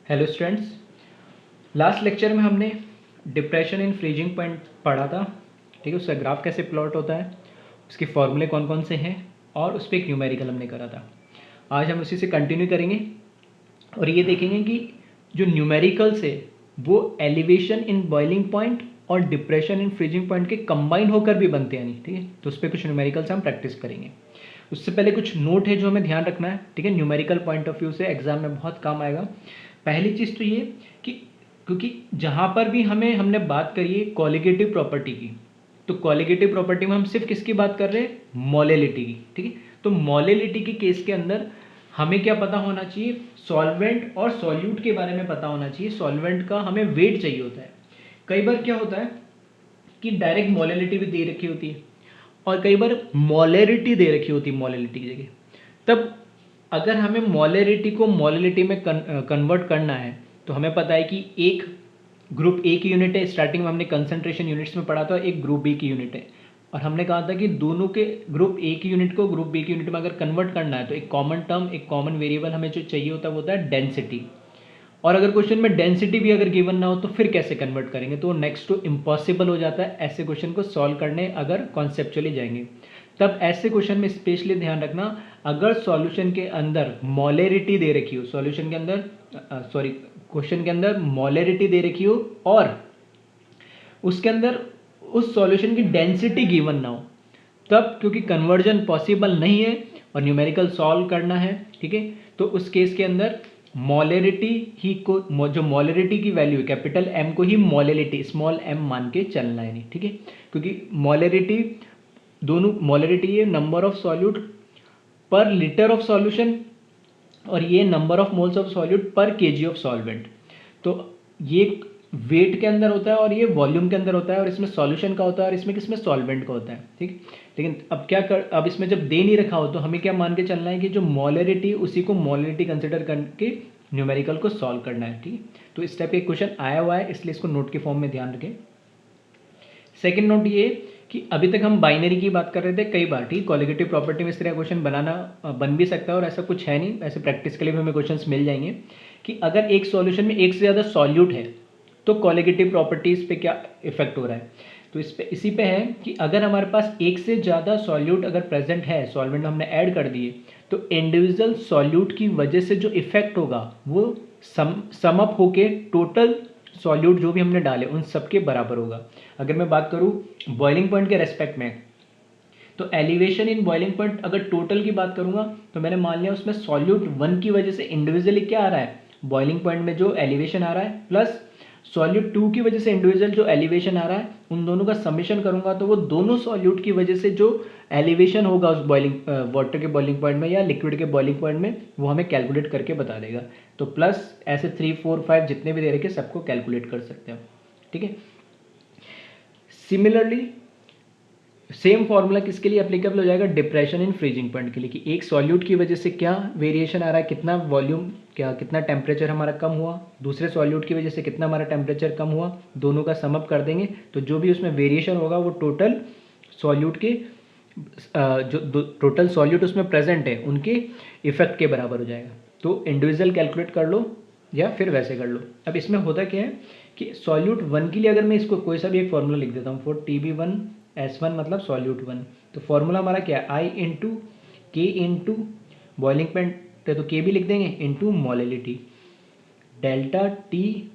Hello students, last lecture में हमने depression in freezing point पढ़ा था। ठीक है, उसका ग्राफ कैसे प्लॉट होता है, उसके फॉर्मूले कौन कौन से हैं और उस पर एक न्यूमेरिकल हमने करा था। आज हम उसी से कंटिन्यू करेंगे और ये देखेंगे कि जो न्यूमेरिकल्स है वो एलिवेशन इन बॉइलिंग पॉइंट और डिप्रेशन इन फ्रीजिंग पॉइंट के कंबाइन होकर भी बनते हैं नहीं। ठीक है, तो उस पर कुछ न्यूमेरिकल्स हम प्रैक्टिस करेंगे। उससे पहले कुछ नोट है जो हमें ध्यान रखना है। ठीक है, न्यूमेरिकल पॉइंट ऑफ व्यू से एग्जाम में बहुत काम आएगा। पहली चीज़ तो ये कि क्योंकि जहाँ पर भी हमने बात करी है कॉलिगेटिव प्रॉपर्टी की, तो कॉलिगेटिव प्रॉपर्टी में हम सिर्फ किसकी बात कर रहे हैं, मोलेलिटी की। ठीक है, तो मोलेलिटी के केस के अंदर हमें क्या पता होना चाहिए, सॉल्वेंट और सॉल्यूट के बारे में पता होना चाहिए। सॉल्वेंट का हमें वेट चाहिए होता है। कई बार क्या होता है कि डायरेक्ट मोलेलिटी भी दे रखी होती है और कई बार मोलेरिटी दे रखी होती है मोलेलिटी की जगह। तब अगर हमें मोलेरिटी को मोलेलिटी में कन्वर्ट करना है तो हमें पता है कि एक ग्रुप ए की यूनिट है। स्टार्टिंग में हमने कंसंट्रेशन यूनिट्स में पढ़ा था, एक ग्रुप बी की यूनिट है और हमने कहा था कि दोनों के ग्रुप ए की यूनिट को ग्रुप बी की यूनिट में अगर कन्वर्ट करना है तो एक कॉमन टर्म, एक कॉमन वेरिएबल हमें जो चाहिए होता है वो होता है डेंसिटी। और अगर क्वेश्चन में डेंसिटी भी अगर गिवन ना हो तो फिर कैसे कन्वर्ट करेंगे, तो नेक्स्ट टू इम्पॉसिबल हो जाता है ऐसे क्वेश्चन को सॉल्व करने अगर कॉन्सेप्चुअली जाएंगे। तब ऐसे क्वेश्चन में स्पेशली ध्यान रखना, अगर सॉल्यूशन के अंदर मोलेरिटी दे रखी हो, सॉल्यूशन के अंदर क्वेश्चन के अंदर मोलेरिटी दे रखी हो और उसके अंदर उस सॉल्यूशन की डेंसिटी गिवन ना हो, तब क्योंकि कन्वर्जन पॉसिबल नहीं है और न्यूमेरिकल सॉल्व करना है। ठीक है, तो उस केस के अंदर मोलेरिटी ही को, जो मोलेरिटी की वैल्यू है कैपिटल एम को ही मोलेलिटी स्मॉल एम मान के चलना है नहीं। ठीक है, क्योंकि मोलेरिटी दोनों, मोलेरिटी है नंबर ऑफ सॉल्यूट पर लीटर ऑफ सॉल्यूशन और ये number of moles of solute पर केजी ऑफ सॉल्वेंट। तो ये वेट के अंदर होता है और ये वॉल्यूम के अंदर होता है और इसमें सॉल्यूशन का होता है और इसमें किसमें सॉल्वेंट का होता है। ठीक, लेकिन अब क्या कर, अब इसमें जब दे नहीं रखा हो तो हमें क्या मान के चलना है कि जो मोलेरिटी उसी को मोलेरिटी कंसिडर करके न्यूमेरिकल को सॉल्व करना है। ठीक, तो इस टाइप के क्वेश्चन आया हुआ है इसलिए इसको नोट के फॉर्म में ध्यान रखें। सेकेंड नोट ये कि अभी तक हम बाइनरी की बात कर रहे थे कई बार। ठीक, कॉलिगेटिव प्रॉपर्टी में इस तरह क्वेश्चन बन भी सकता है और ऐसा कुछ है नहीं, ऐसे प्रैक्टिस के लिए भी हमें क्वेश्चंस मिल जाएंगे कि अगर एक सॉल्यूशन में एक से ज़्यादा सॉल्यूट है तो कॉलिगेटिव प्रॉपर्टीज़ पे क्या इफेक्ट हो रहा है। तो इसी पे है कि अगर हमारे पास एक से ज़्यादा सॉल्यूट अगर प्रेजेंट है, सॉल्वेंट हमने ऐड कर दिए, तो इंडिविजुअल सॉल्यूट की वजह से जो इफेक्ट होगा वो सम अप होके टोटल सॉल्यूट जो भी हमने डाले उन सब के बराबर होगा। अगर मैं बात करूँ बॉइलिंग पॉइंट के रेस्पेक्ट में, तो एलिवेशन इन बॉइलिंग पॉइंट अगर टोटल की बात करूंगा तो मैंने मान लिया उसमें सॉल्यूट 1 की वजह से इंडिविजुअली क्या आ रहा है, बॉइलिंग पॉइंट में जो एलिवेशन आ रहा है, प्लस सॉल्यूट 2 की वजह से इंडिविजुअल जो एलिवेशन आ रहा है, उन दोनों का समेशन करूंगा तो वो दोनों सॉल्यूट की वजह से जो एलिवेशन होगा उस बॉइलिंग वाटर के बॉइलिंग पॉइंट में या लिक्विड के बॉइलिंग पॉइंट में, वो हमें कैलकुलेट करके बता देगा। तो प्लस ऐसे 3, 4, 5 जितने भी दे रखे सबको कैलकुलेट कर सकते हैं। ठीक है, सिमिलरली सेम फॉर्मूला किसके लिए एप्लीकेबल हो जाएगा, डिप्रेशन इन फ्रीजिंग पॉइंट के लिए, कि एक सॉल्यूट की वजह से क्या वेरिएशन आ रहा है, कितना वॉल्यूम, कितना टेम्परेचर हमारा कम हुआ, दूसरे सॉल्यूट की वजह से कितना हमारा टेम्परेचर कम हुआ, दोनों का सम अप कर देंगे तो जो भी उसमें वेरिएशन होगा वो टोटल सॉल्यूट के जो टोटल सॉल्यूट उसमें प्रेजेंट है उनके इफेक्ट के बराबर हो जाएगा। तो इंडिविजुअल कैलकुलेट कर लो या फिर वैसे कर लो। अब इसमें होता क्या है कि सॉल्यूट 1 के लिए अगर मैं इसको कोई सा भी एक फॉर्मूला लिख देता हूँ, फॉर TB1S1 मतलब सॉल्यूट 1, तो फॉर्मूला हमारा क्या है, I into K into boiling point, तो के भी लिख देंगे into molality, delta T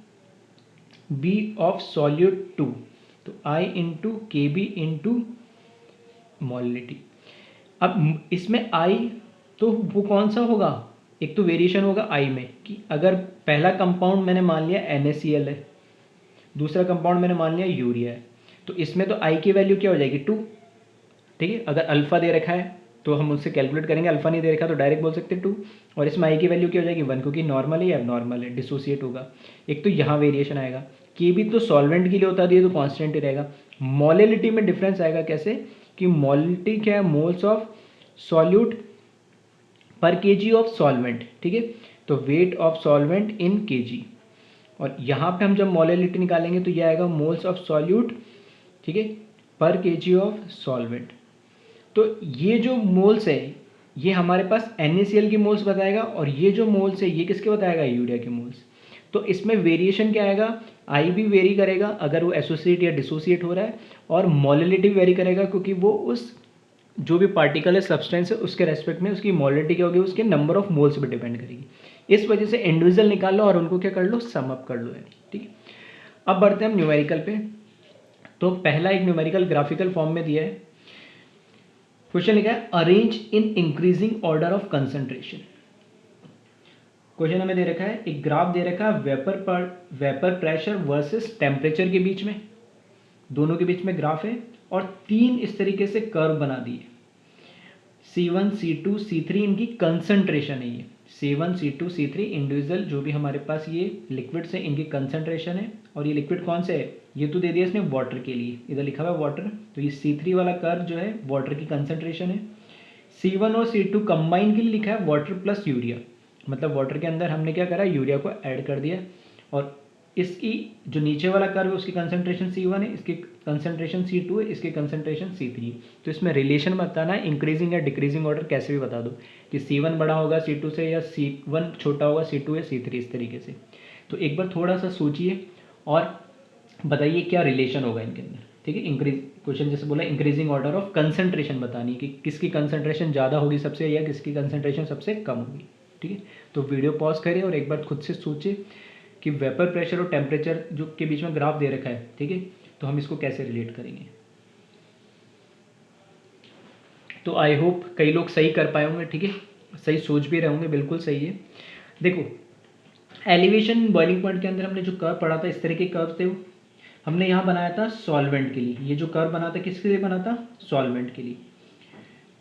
B of solute 2, तो I into K B into molality. अब इसमें आई तो वो कौन सा होगा, एक तो वेरिएशन होगा आई में कि अगर पहला कंपाउंड मैंने मान लिया NaCl है, दूसरा कंपाउंड मैंने मान लिया यूरिया है, तो इसमें तो आई की वैल्यू क्या हो जाएगी 2। ठीक है, अगर अल्फा दे रखा है तो हम उससे कैलकुलेट करेंगे, अल्फा नहीं दे रखा तो डायरेक्ट बोल सकते 2, और इसमें आई की वैल्यू क्या हो जाएगी 1, क्योंकि नॉर्मल है या नॉर्मल है, डिसोसिएट होगा। एक तो यहाँ वेरिएशन आएगा, के भी तो सॉल्वेंट के लिए होता है तो कांस्टेंट ही रहेगा। मोलेलिटी में डिफरेंस आएगा कैसे, कि मोलिटी क्या है, मोल्स ऑफ सॉल्यूट पर केजी ऑफ सॉल्वेंट। ठीक है, तो wait of solvent in KG, और यहाँ पे हम जब मोलेलिटी निकालेंगे तो ये आएगा मोल्स ऑफ सॉल्यूट, ठीक है, पर केजी ऑफ सॉल्वेंट। तो ये जो मोल्स है ये हमारे पास NaCl की मोल्स बताएगा और ये जो मोल्स है ये किसके बताएगा, यूरिया के मोल्स। तो इसमें वेरिएशन क्या आएगा, आई भी वेरी करेगा अगर वो एसोसिएट या डिसोसिएट हो रहा है, और मोलिलिटी वेरी करेगा क्योंकि वो उस जो भी पार्टिकल है सब्सटेंस है उसके रेस्पेक्ट में उसकी मोलिलिटी क्या होगी, उसके number of moles per depend करेगी। इस वजह से इंडिविजुअल निकाल लो और उनको क्या कर लो, सम अप कर लो है, ठीक है। अब बढ़ते हैं हम न्यूमेरिकल पे। तो पहला एक न्यूमेरिकल ग्राफिकल फॉर्म में दिया है, क्वेश्चन लिखा है arrange in increasing order of concentration. Question हमें दे रखा है, एक ग्राफ दे रखा है वेपर प्रेशर वर्सेस टेम्परेचर के बीच में, दोनों के बीच में ग्राफ है, और तीन इस तरीके से कर्व बना दिए, C1 C2 C3 इनकी कंसंट्रेशन है, ये C1 C2 C3 इंडिविजुअल जो भी हमारे पास ये लिक्विड्स है इनकी कंसंट्रेशन है। और ये लिक्विड कौन से है, ये तो दे दिया इसने वाटर के लिए, इधर लिखा हुआ है वाटर, तो ये C3 वाला कर्व जो है वाटर की कंसंट्रेशन है। C1 और C2 कंबाइन के लिए लिखा है वाटर प्लस यूरिया, मतलब वाटर के अंदर हमने क्या करा, यूरिया को ऐड कर दिया, और इसकी जो नीचे वाला कर्व है उसकी कंसंट्रेशन C1 है, इसकी कंसंट्रेशन C2 है, इसकी कंसंट्रेशन C3 है। तो इसमें रिलेशन बताना है, इंक्रीजिंग या डिक्रीजिंग ऑर्डर कैसे भी बता दो कि C1 बड़ा होगा C2 से या C1 छोटा होगा C2 या C3, इस तरीके से। तो एक बार थोड़ा सा सोचिए और बताइए क्या रिलेशन होगा इनके अंदर, ठीक है। इंक्रीज क्वेश्चन जैसे बोला इंक्रीजिंग ऑर्डर ऑफ कंसंट्रेशन बतानी कि किसकी कंसंट्रेशन ज़्यादा होगी सबसे या किसकी कंसंट्रेशन सबसे कम होगी, ठीक है। तो वीडियो पॉज करिए और एक बार खुद से सोचिए कि वेपर प्रेशर और टेम्परेचर जो के बीच में ग्राफ दे रखा है, ठीक है, तो हम इसको कैसे रिलेट करेंगे। तो आई होप कई लोग सही कर पाए होंगे, ठीक है, सही सोच भी रहे होंगे, बिल्कुल सही है। देखो एलिवेशन बॉइलिंग पॉइंट के अंदर हमने जो कर्व पढ़ा था, इस तरह के कर्व थे, हमने यहाँ बनाया था सॉल्वेंट के लिए। ये जो कर्व बना था किसके लिए बना था, सॉल्वेंट के लिए,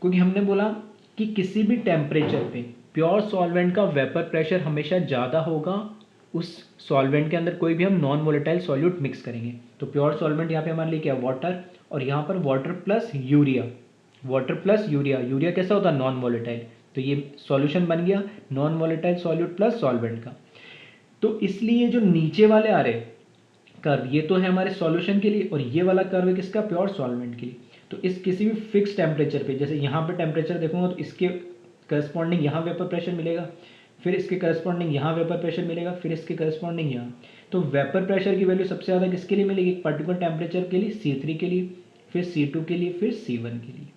क्योंकि हमने बोला कि किसी भी टेम्परेचर पे प्योर सॉल्वेंट का वेपर प्रेशर हमेशा ज़्यादा होगा उस सॉल्वेंट के अंदर कोई भी हम नॉन वोलेटाइल सॉल्यूट मिक्स करेंगे। तो प्योर सॉल्वेंट यहाँ पे हमारे लिए क्या है, वाटर, और यहाँ पर water plus urea, water plus urea, urea कैसा होता है, नॉन वोलेटाइल, तो ये सॉल्यूशन बन गया non volatile solute plus solvent का। तो इसलिए जो नीचे वाले आ रहे कर्व ये तो है हमारे सॉल्यूशन के लिए, और ये वाला कर्व है किसका, प्योर सॉल्वेंट के लिए। तो इस किसी भी फिक्स टेम्परेचर पे, जैसे यहाँ पे टेम्परेचर देखूंगा तो इसके करस्पॉन्डिंग यहाँ वेपर प्रेशर मिलेगा, फिर इसके करस्पॉन्डिंग यहाँ वेपर प्रेशर मिलेगा, फिर इसके करस्पॉन्डिंग यहाँ। तो वेपर प्रेशर की वैल्यू सबसे ज़्यादा किसके लिए मिलेगी, एक पर्टिकुलर टेम्परेचर के लिए C3 के लिए, फिर C2 के लिए, फिर C1 के लिए।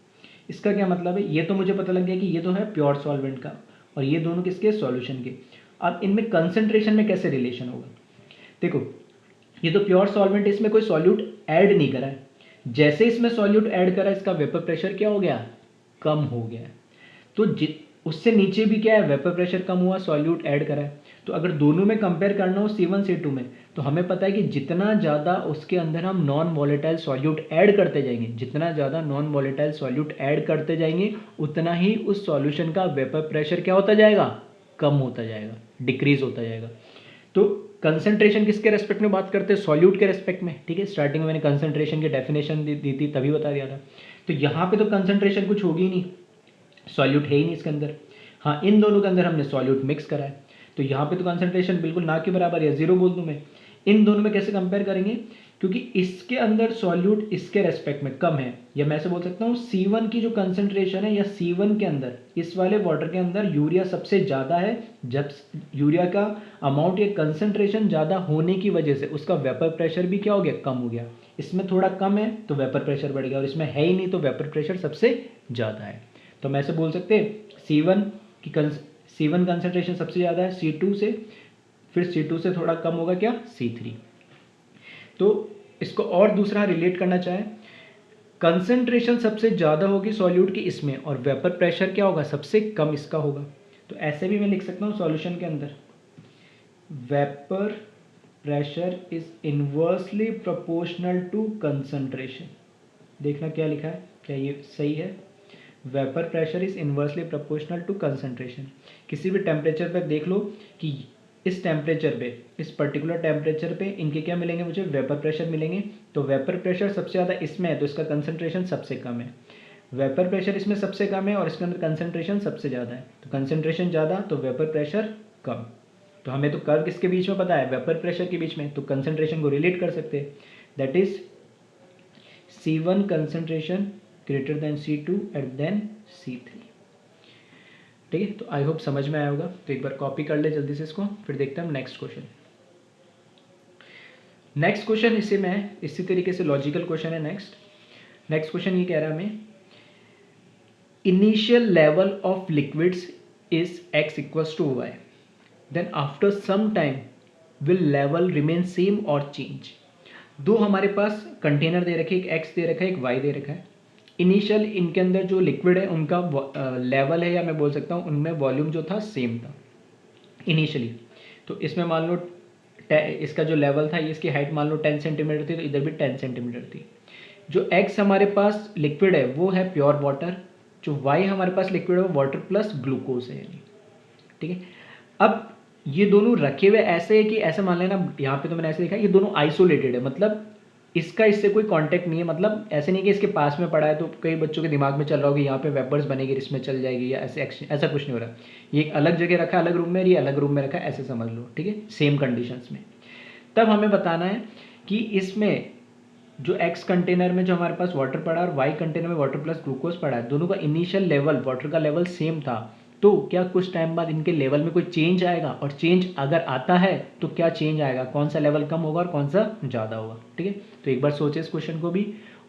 इसका क्या मतलब है, ये तो मुझे पता लग गया कि ये तो है प्योर सॉल्वेंट का, और ये दोनों किसके, सॉल्यूशन के। अब इनमें कंसंट्रेशन में कैसे रिलेशन होगा, देखो ये तो प्योर सॉल्वेंट, इसमें कोई सॉल्यूट ऐड नहीं करा है, जैसे इसमें सॉल्यूट ऐड करा इसका वेपर प्रेशर क्या हो गया, कम हो गया है। तो उससे नीचे भी क्या है, वेपर प्रेशर कम हुआ, सॉल्यूट ऐड करा है। तो अगर दोनों में कंपेयर करना हो C1 C2 में, तो हमें पता है कि जितना ज़्यादा उसके अंदर हम नॉन वॉलेटाइल सॉल्यूट ऐड करते जाएंगे, जितना ज़्यादा नॉन वॉलेटाइल सॉल्यूट ऐड करते जाएंगे, उतना ही उस सॉल्यूशन का वेपर प्रेशर क्या होता जाएगा, कम होता जाएगा, डिक्रीज होता जाएगा। तो कंसंट्रेशन किसके रेस्पेक्ट में बात करते हैं, सॉल्यूट के रेस्पेक्ट में, ठीक है। स्टार्टिंग में मैंने कंसंट्रेशन की डेफिनेशन दी थी, तभी बता दिया था। तो यहाँ पे तो कंसंट्रेशन कुछ होगी नहीं, सॉल्यूट है ही नहीं इसके अंदर। हाँ इन दोनों के अंदर हमने सॉल्यूट मिक्स करा है, तो यहाँ पे तो कंसंट्रेशन बिल्कुल ना के बराबर या जीरो बोल दूँ मैं। इन दोनों में कैसे कंपेयर करेंगे, क्योंकि इसके अंदर सॉल्यूट इसके रेस्पेक्ट में कम है, या मैं ऐसे बोल सकता हूँ C1 की जो कंसंट्रेशन है, या C1 के अंदर इस वाले वाटर के अंदर यूरिया सबसे ज़्यादा है। जब यूरिया का अमाउंट या कंसंट्रेशन ज़्यादा होने की वजह से उसका वेपर प्रेशर भी क्या हो गया, कम हो गया। इसमें थोड़ा कम है तो वेपर प्रेशर बढ़ गया, और इसमें है ही नहीं तो वेपर प्रेशर सबसे ज़्यादा है। तो हम ऐसे बोल सकते हैं C1 कंसंट्रेशन सबसे ज़्यादा है C2 से, फिर C2 से थोड़ा कम होगा क्या, C3। तो इसको और दूसरा रिलेट करना चाहें, कंसंट्रेशन सबसे ज़्यादा होगी सॉल्यूट की इसमें, और वेपर प्रेशर क्या होगा, सबसे कम इसका होगा। तो ऐसे भी मैं लिख सकता हूँ सॉल्यूशन के अंदर, vapour pressure is inversely proportional to concentration. देखना क्या लिखा है, क्या ये सही है, vapour pressure is inversely proportional to concentration. किसी भी टेम्परेचर पर देख लो कि इस टेम्परेचर पे, इस पर्टिकुलर टेम्परेचर पे इनके क्या मिलेंगे, मुझे वेपर प्रेशर मिलेंगे। तो वेपर प्रेशर सबसे ज़्यादा इसमें है तो इसका कंसंट्रेशन सबसे कम है, वेपर प्रेशर इसमें सबसे कम है और इसके अंदर कंसंट्रेशन सबसे ज़्यादा है। तो कंसंट्रेशन ज़्यादा तो वेपर प्रेशर कम। तो हमें तो कर्व किसके बीच में पता है, वेपर प्रेशर के बीच में, तो कंसंट्रेशन को रिलेट कर सकते हैं, that is C1 concentration greater than C2 at than C3। ठीक है, तो आई होप समझ में आया होगा। तो एक बार कॉपी कर ले जल्दी से इसको, फिर देखते हैं हम नेक्स्ट क्वेश्चन। नेक्स्ट क्वेश्चन इसी तरीके से लॉजिकल क्वेश्चन है। नेक्स्ट क्वेश्चन ये कह रहा है हमें, initial level of liquids is x equals to Y, then after some time will level remain same और चेंज। दो हमारे पास कंटेनर दे रखे, एक x दे रखा है, एक y दे रखा है। इनिशियल इनके अंदर जो लिक्विड है उनका लेवल है, या मैं बोल सकता हूँ उनमें वॉल्यूम जो था सेम था इनिशियली। तो इसमें मान लो इसका जो लेवल था, इसकी हाइट मान लो 10 सेंटीमीटर थी, तो इधर भी 10 सेंटीमीटर थी। जो x हमारे पास लिक्विड है वो है प्योर वाटर, जो y हमारे पास लिक्विड है वो वाटर प्लस ग्लूकोज है, यानी ठीक है। अब ये दोनों रखे हुए ऐसे है कि ऐसे मान लेना, यहाँ पे तो मैंने ऐसे लिखा है, ये दोनों आइसोलेटेड है, मतलब इसका इससे कोई कांटेक्ट नहीं है। मतलब ऐसे नहीं कि इसके पास में पड़ा है तो कई बच्चों के दिमाग में चल रहा होगा यहाँ पे वेपर्स बनेगी इसमें चल जाएगी, या ऐसे ऐसा कुछ नहीं हो रहा। ये एक अलग जगह रखा है अलग रूम में, ये अलग रूम में रखा है, ऐसे समझ लो, ठीक है, सेम कंडीशंस में। तब हमें बताना है कि इसमें जो x कंटेनर में जो हमारे पास वाटर पड़ा और y कंटेनर में वाटर प्लस ग्लूकोज पड़ा है, दोनों का इनिशियल लेवल वाटर का लेवल सेम था, तो क्या कुछ टाइम बाद इनके लेवल में कोई चेंज आएगा, और चेंज अगर आता है तो क्या चेंज आएगा, कौन सा लेवल कम होगा और कौन सा ज़्यादा होगा, ठीक है। तो एक बार सोचे इस क्वेश्चन को भी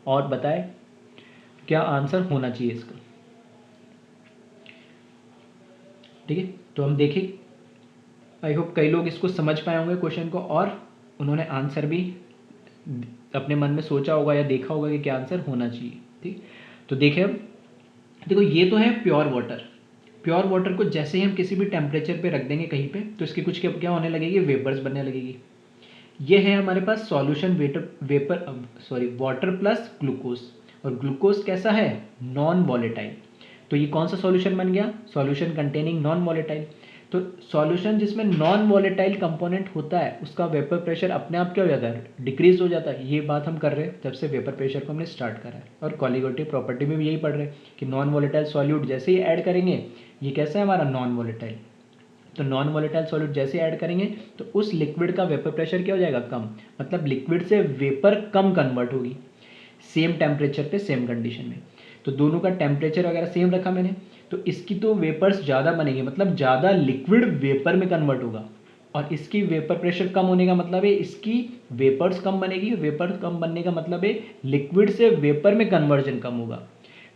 और बताए क्या आंसर होना चाहिए इसका, ठीक है। तो हम देखें, आई होप कई लोग इसको समझ पाए होंगे क्वेश्चन को, और उन्होंने आंसर भी अपने मन में सोचा होगा या देखा होगा कि क्या आंसर होना चाहिए, ठीक। तो देखें अब, देखो ये तो है प्योर वाटर। प्योर वाटर को जैसे ही हम किसी भी टेम्परेचर पे रख देंगे कहीं पे, तो इसकी कुछ क्या होने लगेगी, वेपर्स बनने लगेगी। ये है हमारे पास सॉल्यूशन वाटर प्लस ग्लूकोज, और ग्लूकोज कैसा है, नॉन वॉलेटाइल। तो ये कौन सा सॉल्यूशन बन गया, सॉल्यूशन कंटेनिंग नॉन वॉलेटाइल। तो सॉल्यूशन जिसमें नॉन वॉलेटाइल कंपोनेंट होता है उसका वेपर प्रेशर अपने आप क्या हो जाता है, डिक्रीज हो जाता है। ये बात हम कर रहे हैं जब से वेपर प्रेशर को हमने स्टार्ट करा है, और कोलिगेटिव प्रॉपर्टी में भी यही पढ़ रहे हैं कि नॉन वॉलेटाइल सॉल्यूट जैसे ही ऐड करेंगे, ये कैसा है हमारा नॉन वॉलेटाइल, तो नॉन वॉलेटाइल सॉल्यूट जैसे ऐड करेंगे तो उस लिक्विड का वेपर प्रेशर क्या हो जाएगा, कम, मतलब लिक्विड से वेपर कम कन्वर्ट होगी सेम टेम्परेचर पे सेम कंडीशन में। तो दोनों का टेम्परेचर वगैरह सेम रखा मैंने, तो इसकी तो वेपर्स ज़्यादा बनेंगे, मतलब ज़्यादा लिक्विड वेपर में कन्वर्ट होगा, और इसकी वेपर प्रेशर कम होने का मतलब है इसकी वेपर्स कम बनेगी, वेपर्स कम बनने का मतलब है लिक्विड से वेपर में कन्वर्जन कम होगा।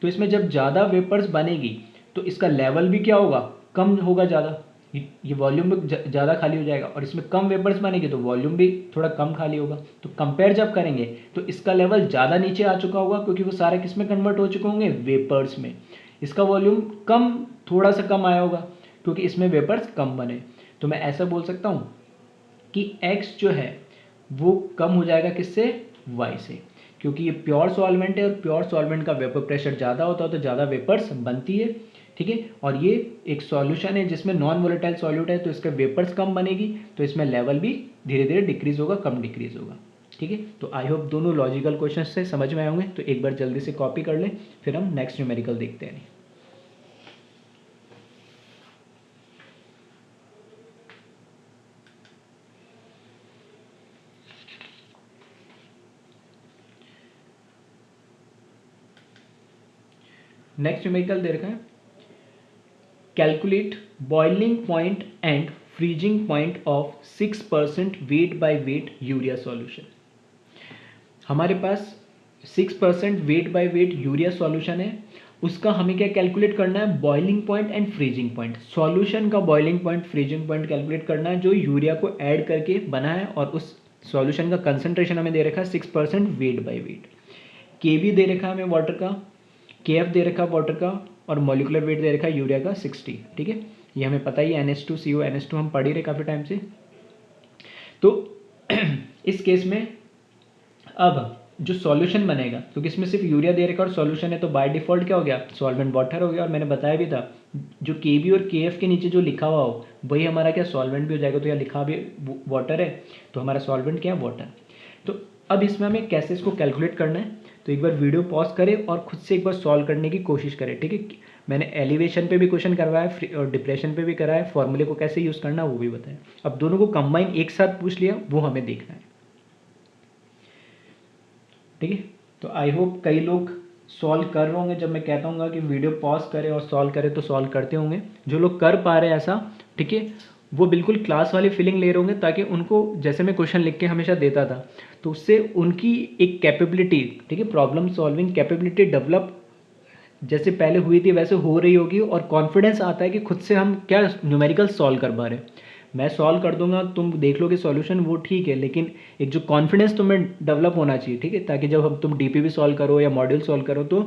तो इसमें जब ज़्यादा वेपर्स बनेगी तो इसका लेवल भी क्या होगा, कम होगा ज़्यादा, ये वॉल्यूम भी ज़्यादा खाली हो जाएगा, और इसमें कम वेपर्स बनेगी तो वॉल्यूम भी थोड़ा कम खाली होगा। तो कंपेयर जब करेंगे तो इसका लेवल ज़्यादा नीचे आ चुका होगा, क्योंकि वो सारे किस में कन्वर्ट हो चुके होंगे, वेपर्स में। इसका वॉल्यूम कम, थोड़ा सा कम आया होगा क्योंकि इसमें वेपर्स कम बने। तो मैं ऐसा बोल सकता हूँ कि x जो है वो कम हो जाएगा किससे, y से, क्योंकि ये प्योर सॉल्वेंट है, और प्योर सॉल्वेंट का वेपर प्रेशर ज़्यादा होता है तो ज़्यादा वेपर्स बनती है, ठीक है। और ये एक सॉल्यूशन है जिसमें नॉन वोलेटाइल सॉल्यूट है, तो इसके वेपर्स कम बनेगी, तो इसमें लेवल भी धीरे धीरे डिक्रीज होगा, कम डिक्रीज होगा, ठीक है। तो आई होप दोनों लॉजिकल क्वेश्चन से समझ में आए होंगे। तो एक बार जल्दी से कॉपी कर लें, फिर हम नेक्स्ट न्यूमेरिकल देखते हैं। नेक्स्ट न्यूमेरिकल दे रखा है, calculate boiling point and freezing point of 6% weight by weight urea solution. हमारे पास 6% weight by weight urea solution है, उसका हमें क्या कैलकुलेट करना है, boiling point and freezing point. Solution का boiling point freezing point calculate करना है जो यूरिया को ऐड करके बना है, और उस सॉल्यूशन का कंसंट्रेशन हमें दे रखा है 6% वेट बाय वेट। के भी दे रखा है हमें वाटर का, के एफ दे रखा वाटर का, और मॉलिकुलर वेट दे रखा है यूरिया का 60, ठीक है। ये हमें पता ही है, NH2CO NH2 हम पढ़ ही रहे काफ़ी टाइम से। तो इस केस में अब जो सॉल्यूशन बनेगा, क्योंकि इसमें सिर्फ यूरिया दे रखा और सॉल्यूशन है, तो बाय डिफॉल्ट क्या हो गया, सॉल्वेंट वाटर हो गया। और मैंने बताया भी था जो के बी और के एफ के नीचे जो लिखा हुआ हो वही हमारा क्या सॉल्वेंट भी हो जाएगा। तो यहाँ लिखा भी वाटर है, तो हमारा सॉल्वेंट क्या है, वाटर। तो अब इसमें हमें कैसे इसको कैलकुलेट करना है, तो एक बार वीडियो पॉज करें और खुद से एक बार सॉल्व करने की कोशिश करें, ठीक है। मैंने एलिवेशन पे भी क्वेश्चन करवाया और डिप्रेशन पे भी कराया, फॉर्मूले को कैसे यूज़ करना वो भी बताया। अब दोनों को कंबाइन एक साथ पूछ लिया, वो हमें देखना है, ठीक है। तो आई होप कई लोग सॉल्व कर रहे होंगे, जब मैं कहता हूँ कि वीडियो पॉज करें और सॉल्व करें तो सॉल्व करते होंगे। जो लोग कर पा रहे हैं ऐसा, ठीक है, वो बिल्कुल क्लास वाली फीलिंग ले रहे होंगे, ताकि उनको, जैसे मैं क्वेश्चन लिख के हमेशा देता था, तो उससे उनकी एक कैपेबिलिटी, ठीक है, प्रॉब्लम सॉल्विंग कैपेबिलिटी डेवलप जैसे पहले हुई थी वैसे हो रही होगी, और कॉन्फिडेंस आता है कि खुद से हम क्या न्यूमेरिकल सॉल्व कर पा रहे हैं। मैं सॉल्व कर दूंगा, तुम देख लोगे सॉल्यूशन, वो ठीक है, लेकिन एक जो कॉन्फिडेंस तुम्हें डेवलप होना चाहिए, ठीक है, ताकि जब हम तुम डीपीवी सॉल्व करो या मॉड्यूल सॉल्व करो तो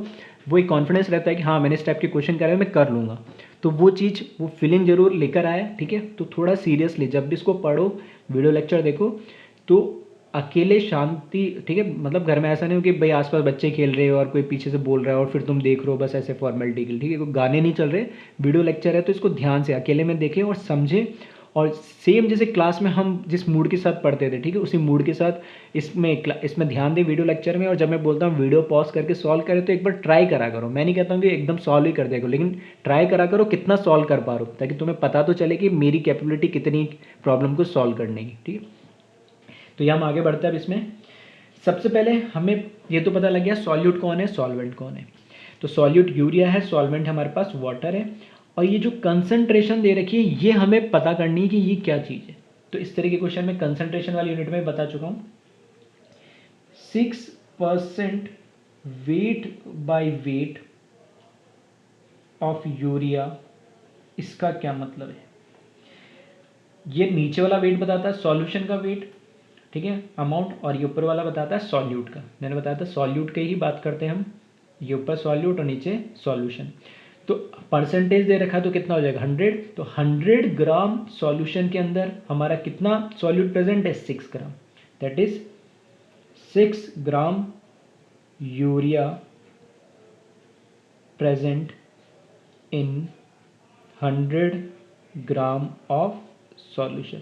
वो एक कॉन्फिडेंस रहता है कि हाँ मैंने इस टाइप के क्वेश्चन करे मैं कर लूँगा। तो वो चीज़, वो फीलिंग जरूर लेकर आए, ठीक है। तो थोड़ा सीरियसली जब भी इसको पढ़ो, वीडियो लेक्चर देखो, तो अकेले शांति, ठीक है, मतलब घर में ऐसा नहीं हो कि भाई आसपास बच्चे खेल रहे हो और कोई पीछे से बोल रहा है और फिर तुम देख रहे हो बस ऐसे फॉर्मेलिटी के लिए, ठीक है, कोई गाने नहीं चल रहे, वीडियो लेक्चर है, तो इसको ध्यान से अकेले में देखें और समझें। और सेम जैसे क्लास में हम जिस मूड के साथ पढ़ते थे, ठीक है, उसी मूड के साथ इसमें ध्यान दें वीडियो लेक्चर में। और जब मैं बोलता हूँ वीडियो पॉज करके सॉल्व करें, तो एक बार ट्राई करा करो। मैं नहीं कहता हूँ कि एकदम सॉल्व ही कर दिया करो, लेकिन ट्राई करा करो कितना सॉल्व कर पा रहे हो, ताकि तुम्हें पता तो चले कि मेरी कैपेबिलिटी कितनी प्रॉब्लम को सॉल्व करने की, ठीक है। तो ये हम आगे बढ़ते हैं अब इसमें। सबसे पहले हमें ये तो पता लग गया सॉल्यूट कौन है, सॉल्वेंट कौन है। तो सॉल्यूट यूरिया है, सॉल्वेंट हमारे पास वाटर है, और ये जो कंसंट्रेशन दे रखी है ये हमें पता करनी है कि ये क्या चीज़ है। तो इस तरह के क्वेश्चन में कंसंट्रेशन वाली यूनिट में बता चुका हूँ। 6% weight by weight of urea, इसका क्या मतलब है। ये नीचे वाला वेट बताता है सॉल्यूशन का वेट, ठीक है, अमाउंट, और ये ऊपर वाला बताता है सॉल्यूट का। मैंने बताया था सॉल्यूट के ही बात करते हैं हम, ये ऊपर सॉल्यूट और नीचे सॉल्यूशन। तो परसेंटेज दे रखा है तो कितना हो जाएगा 100। तो 100 ग्राम सॉल्यूशन के अंदर हमारा कितना सॉल्यूट प्रेजेंट है, 6 gram. That is 6 gram urea present in 100 gram of solution.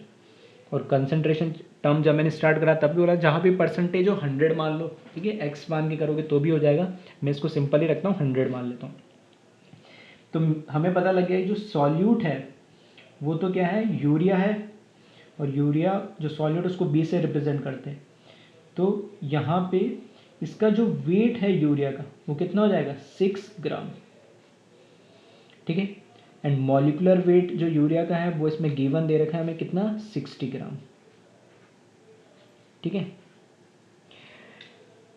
और कंसंट्रेशन टर्म जब मैंने स्टार्ट करा तब भी बोला जहाँ भी परसेंटेज हो 100 मान लो, ठीक है, एक्स मान के करोगे तो भी हो जाएगा। मैं इसको सिंपल ही रखता हूँ, 100 मान लेता हूँ। तो हमें पता लग गया जो सॉल्यूट है वो तो क्या है, यूरिया है, और यूरिया जो सॉल्यूट उसको बी से रिप्रेजेंट करते हैं। तो यहाँ पे इसका जो वेट है यूरिया का वो कितना हो जाएगा, 6 ग्राम, ठीक है। एंड मॉलिकुलर वेट जो यूरिया का है वो इसमें गिवन दे रखा है हमें कितना, 60 ग्राम, ठीक है।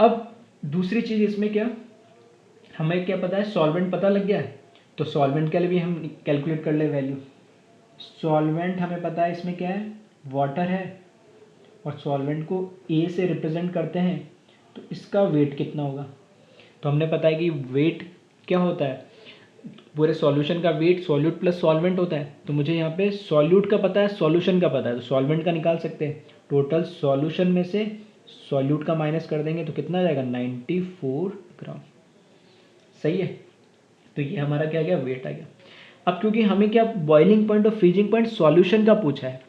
अब दूसरी चीज इसमें क्या, हमें क्या पता है, सॉल्वेंट पता लग गया है, तो सॉल्वेंट के लिए भी हम कैलकुलेट कर ले वैल्यू। सॉल्वेंट हमें पता है इसमें क्या है, वाटर है, और सॉल्वेंट को ए से रिप्रेजेंट करते हैं, तो इसका वेट कितना होगा। तो हमने पता है कि वेट क्या होता है, पूरे सॉल्यूशन का वेट सॉल्यूट प्लस सॉल्वेंट होता है। तो मुझे यहाँ पे सॉल्यूट का पता है, सॉल्यूशन का पता है, तो सॉल्वेंट का निकाल सकते हैं। टोटल सॉल्यूशन में से सॉल्यूट का माइनस कर देंगे तो कितना आ जाएगा, 94 ग्राम, सही है। तो ये हमारा क्या गया, वेट आ गया। अब क्योंकि हमें क्या बॉइलिंग पॉइंट और फ्रीजिंग पॉइंट सॉल्यूशन का पूछा है,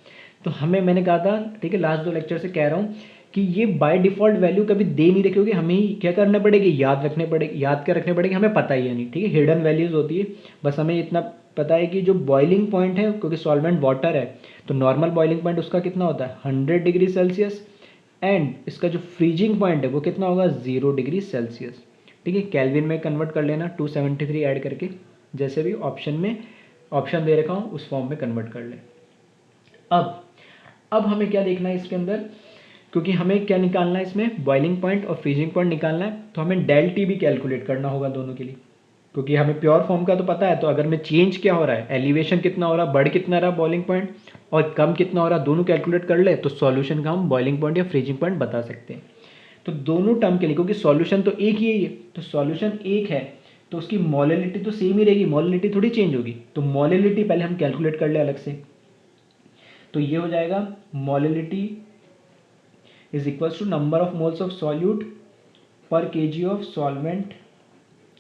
तो हमें, मैंने कहा था, ठीक है, लास्ट 2 लेक्चर से कह रहा हूँ कि ये बाय डिफ़ॉल्ट वैल्यू कभी दे नहीं रखी होगी, हमें ही क्या करना पड़ेगी, याद रखने पड़ेगी, याद कर रखने पड़ेगी, हमें पता ही है नहीं, ठीक है, हिडन वैल्यूज़ होती है। बस हमें इतना पता है कि जो बॉइलिंग पॉइंट है, क्योंकि सॉल्वेंट वाटर है तो नॉर्मल बॉइलिंग पॉइंट उसका कितना होता है 100 डिग्री सेल्सियस, एंड इसका जो फ्रीजिंग पॉइंट है वो कितना होगा 0 डिग्री सेल्सियस, ठीक है। केल्विन में कन्वर्ट कर लेना 273 ऐड करके, जैसे भी ऑप्शन में ऑप्शन दे रखा हूँ उस फॉर्म में कन्वर्ट कर लें। अब हमें क्या देखना है इसके अंदर, क्योंकि हमें क्या निकालना है इसमें, बॉइलिंग पॉइंट और फ्रीजिंग पॉइंट निकालना है, तो हमें डेल टी भी कैलकुलेट करना होगा दोनों के लिए, क्योंकि हमें प्योर फॉर्म का तो पता है। तो अगर मैं चेंज क्या हो रहा है, एलिवेशन कितना हो रहा है, बढ़ कितना रहा बॉइलिंग पॉइंट, और कम कितना हो रहा, दोनों कैलकुलेट कर ले, तो सॉल्यूशन का हम बॉइलिंग पॉइंट या फ्रीजिंग पॉइंट बता सकते हैं। तो दोनों टर्म के लिए, क्योंकि सॉल्यूशन तो एक ही है, तो सॉल्यूशन एक है तो उसकी मोलिलिटी तो सेम ही रहेगी, मोलिलिटी थोड़ी चेंज होगी। तो मोलिलिटी पहले हम कैलकुलेट कर ले अलग से, तो ये हो जाएगा molality is equals to number of moles of solute पर केजी ऑफ सॉल्वेंट,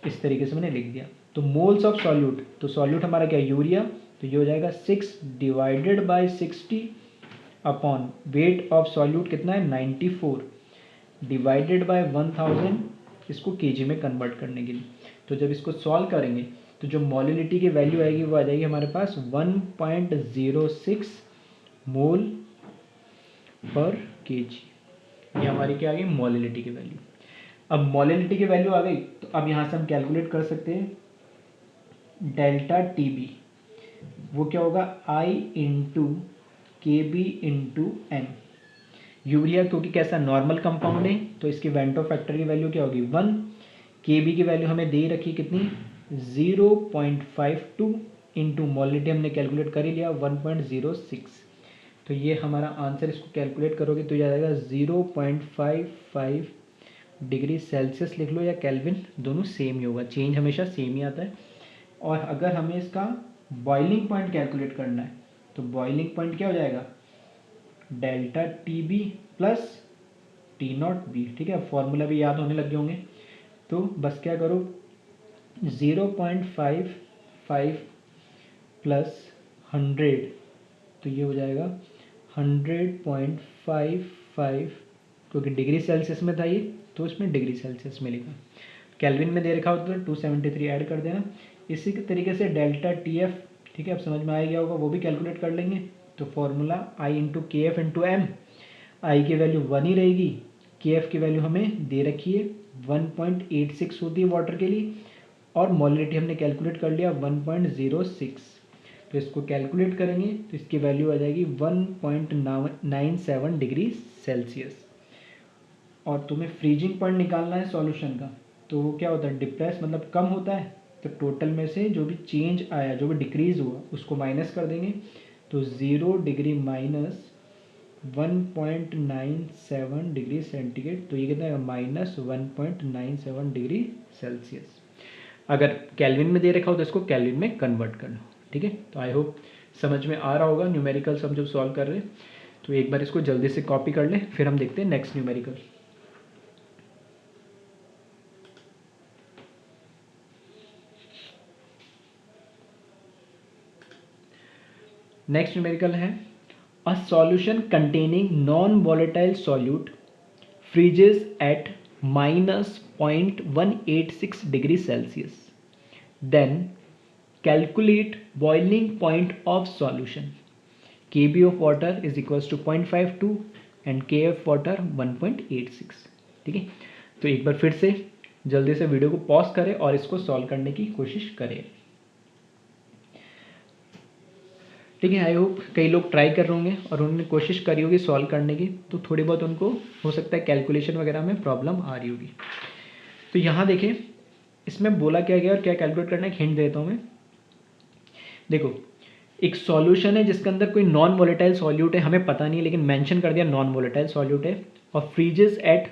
इस तरीके से मैंने लिख दिया। तो मोल्स ऑफ सॉल्यूट, तो सॉल्यूट हमारा क्या है यूरिया, तो ये हो जाएगा 6 divided by 60 upon weight of solute कितना है 94 डिवाइडेड बाय 1000, इसको केजी में कन्वर्ट करने के लिए। तो जब इसको सॉल्व करेंगे तो जो मोलिलिटी की वैल्यू आएगी वो आ जाएगी हमारे पास 1.06 मोल पर केजी। ये हमारी क्या आ गई, मोलिलिटी की वैल्यू। अब मोलिलिटी की वैल्यू आ गई, तो अब यहाँ से हम कैलकुलेट कर सकते हैं डेल्टा टी बी। वो क्या होगा I into K B into M. Urea क्योंकि कैसा नॉर्मल कंपाउंड है तो इसकी वेंटो फैक्टर की वैल्यू क्या होगी 1। के बी की वैल्यू हमें दे रखी कितनी 0.52 इंटू मोलिटी हमने कैलकुलेट कर ही लिया 1.06। तो ये हमारा आंसर, इसको कैलकुलेट करोगे तो ये आ जाएगा 0.55 डिग्री सेल्सियस लिख लो या केल्विन, दोनों सेम ही होगा, चेंज हमेशा सेम ही आता है। और अगर हमें इसका बॉइलिंग पॉइंट कैलकुलेट करना है तो बॉइलिंग पॉइंट क्या हो जाएगा delta T B plus T not B. ठीक है, फॉर्मूला भी याद होने लगे होंगे। तो बस क्या करो 0.55 प्लस 100 तो ये हो जाएगा 100.55, क्योंकि डिग्री सेल्सियस में था ये तो इसमें डिग्री सेल्सियस में लिखा। केल्विन में दे रखा होता तो 273 ऐड कर देना। इसी के तरीके से डेल्टा टी एफ, ठीक है, अब समझ में आ गया होगा, वो भी कैलकुलेट कर लेंगे। तो फॉर्मूला आई इंटू के एफ इंटू एम, आई की वैल्यू 1 ही रहेगी, के एफ की वैल्यू हमें दे रखी है 1.86 होती है वाटर के लिए, और मोलिटी हमने कैलकुलेट कर लिया 1.06। तो इसको कैलकुलेट करेंगे तो इसकी वैल्यू आ जाएगी 1.97 डिग्री सेल्सियस। और तुम्हें फ्रीजिंग पॉइंट निकालना है सॉल्यूशन का, तो वो क्या होता है डिप्रेस मतलब कम होता है, तो टोटल में से जो भी चेंज आया, जो भी डिक्रीज हुआ उसको माइनस कर देंगे। तो 0 डिग्री माइनस 1.97 डिग्री सेंटीग्रेड, तो ये कितना है माइनस 1.97 डिग्री सेल्सियस। अगर केल्विन में दे रखा हो तो इसको केल्विन में कन्वर्ट करना। ठीक है, तो आई होप समझ में आ रहा होगा न्यूमेरिकल्स हम जब सॉल्व कर रहे हैं। तो एक बार इसको जल्दी से कॉपी कर लें, फिर हम देखते हैं नेक्स्ट न्यूमेरिकल। नेक्स्ट न्यूमेरिकल है a solution containing non volatile solute freezes at -0.186 degree Celsius, then calculate boiling point of solution, kb of water is equals to 0.52 and kf water 1.86। ठीक है, तो एक बार फिर से जल्दी से वीडियो को पॉज करें और इसको सॉल्व करने की कोशिश करें। ठीक है, आई होप कई लोग ट्राई कर रहे होंगे और उन्होंने कोशिश करी होगी सॉल्व करने की, तो थोड़ी बहुत उनको हो सकता है कैलकुलेशन वगैरह में प्रॉब्लम आ रही होगी। तो यहाँ देखिए इसमें बोला क्या गया और क्या कैलकुलेट करना है, हिंट देता हूँ मैं। देखो एक सॉल्यूशन है जिसके अंदर कोई नॉन वोलेटाइल सॉल्यूट है, हमें पता नहीं है लेकिन मेंशन कर दिया नॉन वोलेटाइल सॉल्यूट है, और फ्रीजेस एट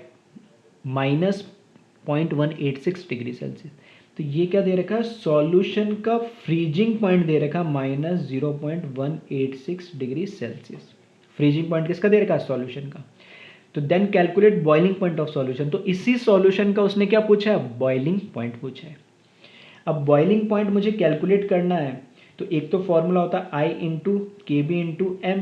-0.186 डिग्री सेल्सियस। तो ये क्या दे रखा है सॉल्यूशन का फ्रीजिंग पॉइंट दे रखा है -0.186 डिग्री सेल्सियस। फ्रीजिंग पॉइंट किसका दे रखा है सॉल्यूशन का। तो then calculate boiling point of solution, तो इसी सॉल्यूशन का उसने क्या पूछा है बॉइलिंग पॉइंट पूछा है। अब बॉइलिंग पॉइंट मुझे कैलकुलेट करना है तो एक तो फॉर्मूला होता है आई into K B into M,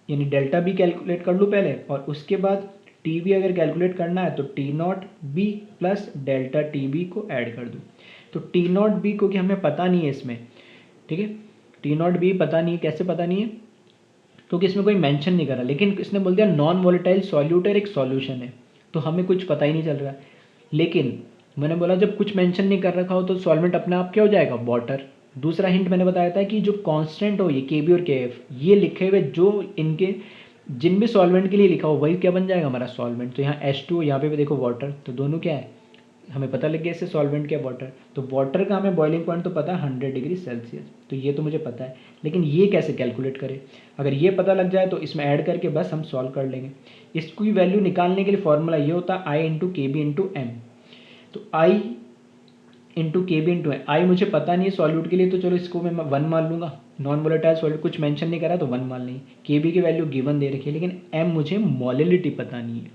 यानी डेल्टा बी कैलकुलेट कर लूँ पहले, और उसके बाद टी बी अगर कैलकुलेट करना है तो T not B plus delta T B को ऐड कर दूँ। तो टी नॉट बी क्योंकि हमें पता नहीं है इसमें, ठीक है, टी नॉट बी पता नहीं है, कैसे पता नहीं है क्योंकि इसमें कोई मेंशन नहीं करा, लेकिन इसने बोल दिया नॉन वोलेटाइल सॉल्यूट एक सॉल्यूशन है, तो हमें कुछ पता ही नहीं चल रहा है। लेकिन मैंने बोला जब कुछ मेंशन नहीं कर रखा हो तो सॉल्वेंट अपने आप क्या हो जाएगा वाटर। दूसरा हिंट मैंने बताया था कि जो कांस्टेंट हो ये के बी और के एफ ये लिखे हुए जो इनके जिन भी सॉल्वेंट के लिए लिखा हो वही क्या बन जाएगा हमारा सॉल्वेंट। तो यहाँ H2 यहाँ पे भी देखो वाटर, तो दोनों क्या है हमें पता लग गया इससे सॉल्वेंट क्या वाटर। तो वाटर का हमें बॉइलिंग पॉइंट तो पता है 100 डिग्री सेल्सियस, तो ये तो मुझे पता है, लेकिन ये कैसे कैलकुलेट करें। अगर ये पता लग जाए तो इसमें ऐड करके बस हम सॉल्व कर लेंगे। इसकी वैल्यू निकालने के लिए फॉर्मूला ये होता है आई into K B into M. तो आई into K B into M, आई मुझे पता नहीं है सॉल्यूट के लिए तो चलो इसको मैं 1 मान लूँगा, नॉन वोलेटाइल सॉल्यूट कुछ मेंशन नहीं करा तो 1 मान लेंगे। के बी की वैल्यू गिवन दे रखी है लेकिन एम मुझे मोलिलिटी पता नहीं है।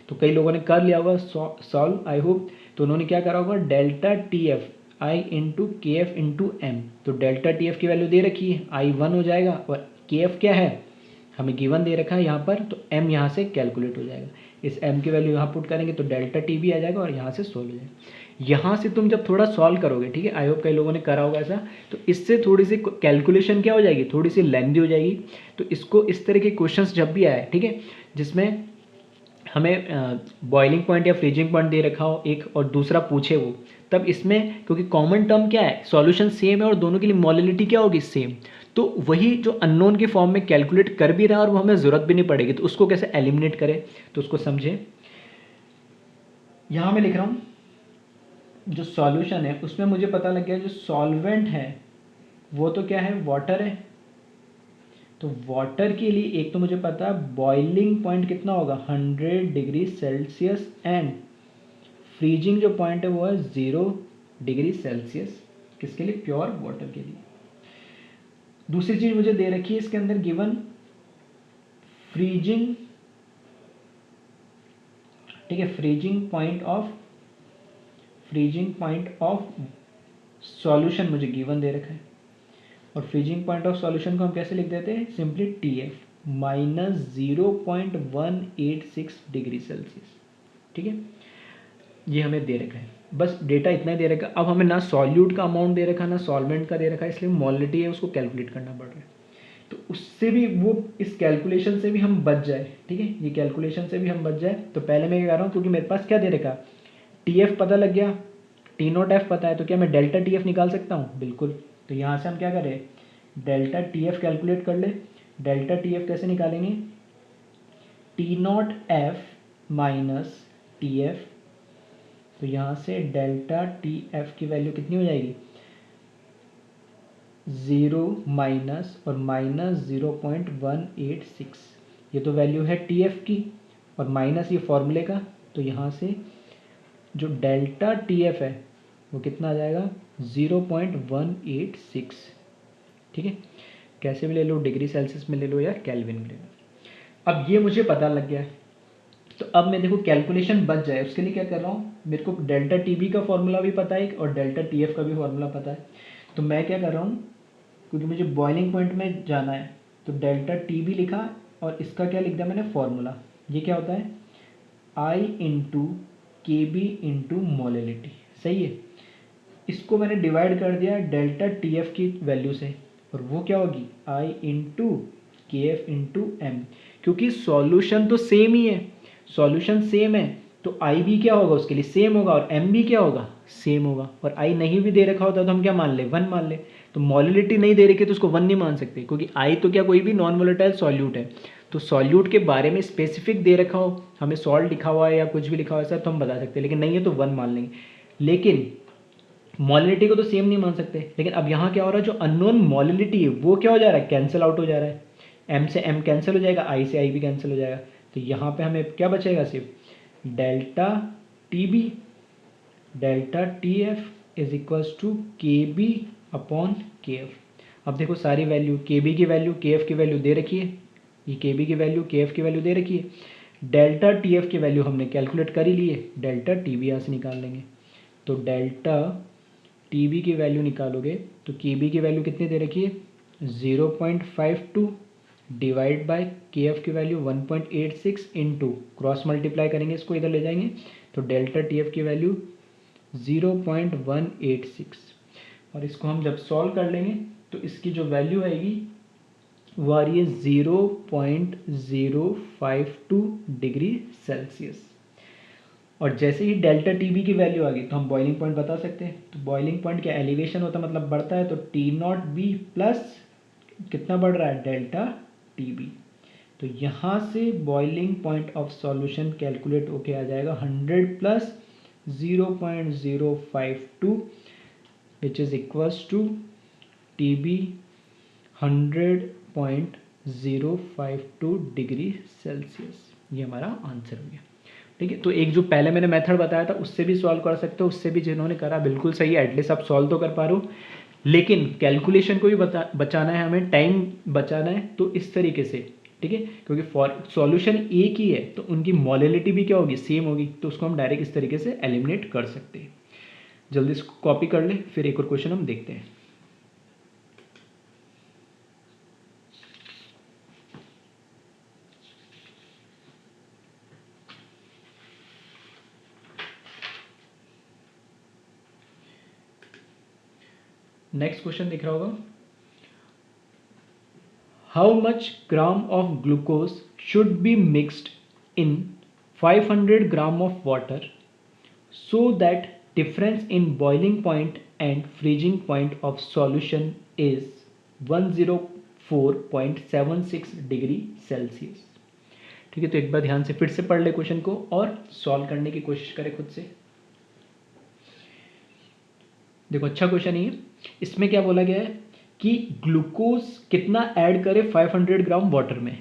तो कई लोगों ने कर लिया होगा सॉल्व आई होप, तो उन्होंने क्या करा होगा delta T F I into के एफ इंटू एम। तो डेल्टा टी एफ की वैल्यू दे रखी है आई 1 हो जाएगा और के एफ क्या है हमें गिवन दे रखा है यहाँ पर, तो एम यहाँ से कैलकुलेट हो जाएगा। इस एम की वैल्यू यहाँ पुट करेंगे तो डेल्टा टी भी आ जाएगा और यहाँ से सोल्व हो जाएगा। यहाँ से तुम जब थोड़ा सॉल्व करोगे, ठीक है, आई होप कई लोगों ने करा होगा ऐसा, तो इससे थोड़ी सी कैलकुलेशन क्या हो जाएगी थोड़ी सी लेंथी हो जाएगी। तो इसको इस तरह के क्वेश्चंस जब भी आए, ठीक है, जिसमें हमें बॉइलिंग पॉइंट या फ्रीजिंग पॉइंट दे रखा हो एक और दूसरा पूछे वो, तब इसमें क्योंकि कॉमन टर्म क्या है, सॉल्यूशन सेम है और दोनों के लिए मोलिलिटी क्या होगी, सेम, तो वही जो अननोन के फॉर्म में कैलकुलेट कर भी रहा है और वो हमें ज़रूरत भी नहीं पड़ेगी, तो उसको कैसे एलिमिनेट करें, तो उसको समझें। यहाँ मैं लिख रहा हूँ जो सॉल्यूशन है उसमें मुझे पता लग गया जो सॉल्वेंट है वो तो क्या है, वाटर है। तो वाटर के लिए एक तो मुझे पता है बॉइलिंग पॉइंट कितना होगा, 100 डिग्री सेल्सियस, एंड फ्रीजिंग जो पॉइंट है वो है 0 डिग्री सेल्सियस, किसके लिए, प्योर वाटर के लिए। दूसरी चीज मुझे दे रखी है इसके अंदर गिवन फ्रीजिंग, ठीक है, फ्रीजिंग पॉइंट ऑफ सॉल्यूशन मुझे गिवन दे रखा है, और फ्रीजिंग पॉइंट ऑफ सॉल्यूशन को हम कैसे लिख देते हैं, सिंपली TF -0.186 डिग्री सेल्सियस, ठीक है। ये हमें दे रखा है, बस डेटा इतना ही दे रखा है। अब हमें ना सॉल्यूट का अमाउंट दे रखा है ना सॉल्वेंट का दे रखा है, इसलिए मोलिटी है उसको कैलकुलेट करना पड़ रहा है। तो उससे भी वो इस कैलकुलेशन से भी हम बच जाए, ठीक है, ये कैलकुलेशन से भी हम बच जाए, तो पहले मैं क्या कर रहा हूँ, क्योंकि मेरे पास क्या दे रखा, TF पता लग गया, T0F पता है, तो क्या मैं डेल्टा TF निकाल सकता हूँ, बिल्कुल। तो यहाँ से हम क्या करें, डेल्टा TF कैलकुलेट कर ले। डेल्टा TF कैसे निकालेंगे, T0F माइनस TF, तो यहाँ से डेल्टा TF की वैल्यू कितनी हो जाएगी, 0 माइनस और माइनस 0.186, ये तो वैल्यू है TF की, और माइनस ये फॉर्मूले का, तो यहाँ से जो डेल्टा TF है वो कितना आ जाएगा, 0.186, ठीक है। कैसे भी ले लो, डिग्री सेल्सियस में ले लो या केल्विन में ले लो। अब ये मुझे पता लग गया है, तो अब मैं देखो कैलकुलेशन बच जाए उसके लिए क्या कर रहा हूँ, मेरे को डेल्टा TB का फॉर्मूला भी पता है और डेल्टा TF का भी फॉर्मूला पता है। तो मैं क्या कर रहा हूँ, क्योंकि मुझे बॉइलिंग पॉइंट में जाना है, तो डेल्टा TB लिखा और इसका क्या लिख दिया मैंने फॉर्मूला, ये क्या होता है, I into KB into molality, सही है। इसको मैंने डिवाइड कर दिया डेल्टा TF की वैल्यू से, और वो क्या होगी, I into KF into M, क्योंकि सॉल्यूशन तो सेम ही है, सॉल्यूशन सेम है, तो I भी क्या होगा उसके लिए सेम होगा, और M भी क्या होगा, सेम होगा। और I नहीं भी दे रखा होता तो हम क्या मान ले, 1 मान ले। तो मोलिलिटी नहीं दे रखी तो उसको 1 नहीं मान सकते, क्योंकि I तो क्या कोई भी नॉन वोलेटाइल सॉल्यूट है। तो सॉल्यूट के बारे में स्पेसिफिक दे रखा हो, हमें सॉल्ट लिखा हुआ है या कुछ भी लिखा हुआ है सर, तो हम बता सकते हैं, लेकिन नहीं है तो 1 मान लेंगे। लेकिन मोलिलिटी को तो सेम नहीं मान सकते, लेकिन अब यहाँ क्या हो रहा है, जो अननोन मोलिलिटी है वो क्या हो जा रहा है, कैंसिल आउट हो जा रहा है, M से M कैंसिल हो जाएगा, I से I भी कैंसिल हो जाएगा। तो यहाँ पे हमें क्या बचेगा, सिर्फ delta TB delta TF is equals to KB upon KF। अब देखो सारी वैल्यू, KB की वैल्यू KF की वैल्यू दे रखी है, ये KB की वैल्यू KF की वैल्यू दे रखी है, डेल्टा TF की वैल्यू हमने कैलकुलेट कर ही ली है, डेल्टा TB यहाँ से निकाल लेंगे। तो डेल्टा TB की वैल्यू निकालोगे तो KB की वैल्यू कितनी दे रखी है, 0.52 डिवाइड बाय KF की वैल्यू 1.86 इंटू क्रॉस मल्टीप्लाई करेंगे, इसको इधर ले जाएंगे, तो डेल्टा TF की वैल्यू 0.186, और इसको हम जब सॉल्व कर लेंगे तो इसकी जो वैल्यू आएगी वो आ रही है 0.052 डिग्री सेल्सियस। और जैसे ही डेल्टा TB की वैल्यू आ गई तो हम बॉइलिंग पॉइंट बता सकते हैं। तो बॉइलिंग पॉइंट क्या एलिवेशन होता है, मतलब बढ़ता है, तो T0B प्लस कितना बढ़ रहा है, डेल्टा TB। तो यहाँ से boiling point of solution calculate होके आ जाएगा 100 plus 0.052 which is equals to TB 100.052 degree Celsius. ये हमारा आंसर हो गया, ठीक है। तो एक जो पहले मैंने मेथड बताया था उससे भी सॉल्व कर सकते हो, उससे भी जिन्होंने करा बिल्कुल सही है, एटलीस्ट आप सॉल्व तो कर पा रहे हो, लेकिन कैलकुलेशन को भी बचाना है हमें, टाइम बचाना है, तो इस तरीके से, ठीक है, क्योंकि सॉल्यूशन एक ही है तो उनकी मोलिलिटी भी क्या होगी, सेम होगी, तो उसको हम डायरेक्ट इस तरीके से एलिमिनेट कर सकते हैं। जल्दी इसको कॉपी कर ले, फिर एक और क्वेश्चन हम देखते हैं। नेक्स्ट क्वेश्चन दिख रहा होगा, how much gram of glucose should be mixed in 500 gram of water so that difference in boiling point and freezing point of solution is 104.76 degree Celsius. ठीक है, तो एक बार ध्यान से फिर से पढ़ ले क्वेश्चन को और सॉल्व करने की कोशिश करें खुद से। देखो अच्छा क्वेश्चन है। इसमें क्या बोला गया है कि ग्लूकोज कितना ऐड करे 500 ग्राम वाटर में।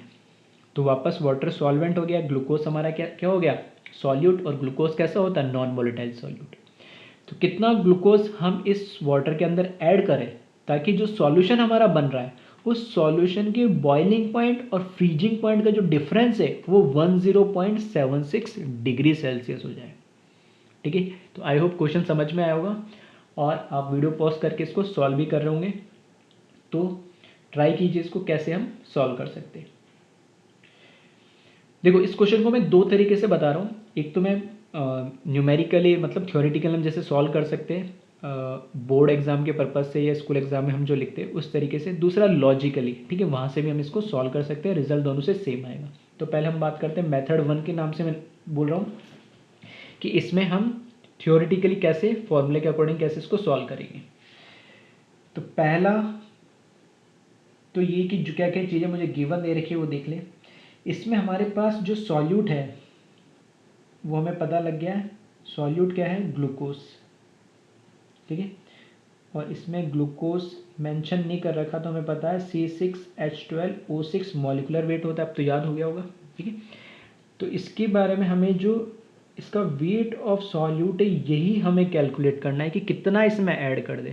तो वापस वाटर सॉल्वेंट हो गया, ग्लूकोज हमारा क्या क्या हो गया, सॉल्यूट। और ग्लूकोज कैसा होता है, नॉन वोलेटाइल सॉल्यूट। तो कितना ग्लूकोज हम इस वाटर के अंदर ऐड करें ताकि जो सॉल्यूशन हमारा बन रहा है उस सॉल्यूशन के बॉइलिंग पॉइंट और फ्रीजिंग पॉइंट का जो डिफरेंस है वो 10.76 डिग्री सेल्सियस हो जाए। ठीक है, तो आई होप क्वेश्चन समझ में आया होगा और आप वीडियो पॉज करके इसको सॉल्व भी कर रहे होंगे। तो ट्राई कीजिए इसको कैसे हम सॉल्व कर सकते हैं। देखो इस क्वेश्चन को मैं दो तरीके से बता रहा हूँ। एक तो मैं न्यूमेरिकली मतलब थ्योरेटिकल हम जैसे सॉल्व कर सकते हैं बोर्ड एग्जाम के पर्पज से या स्कूल एग्जाम में हम जो लिखते हैं उस तरीके से। दूसरा लॉजिकली, ठीक है, वहाँ से भी हम इसको सॉल्व कर सकते हैं, रिजल्ट दोनों से सेम आएगा। तो पहले हम बात करते हैं मेथड 1 के नाम से मैं बोल रहा हूँ कि इसमें हम थ्योरेटिकली कैसे फॉर्मूले के अकॉर्डिंग कैसे इसको सॉल्व करेंगे। तो पहला तो ये कि जो क्या क्या चीज़ें मुझे गिवन दे रखी है वो देख लें। इसमें हमारे पास जो सॉल्यूट है वो हमें पता लग गया है, सॉल्यूट क्या है, ग्लूकोज। ठीक है, और इसमें ग्लूकोज मेंशन नहीं कर रखा तो हमें पता है C6H12O6 मॉलिक्यूलर वेट होता है, अब तो याद हो गया होगा। ठीक है, तो इसके बारे में हमें जो इसका वेट ऑफ सॉल्यूट है यही हमें कैलकुलेट करना है कि कितना इसमें ऐड कर दे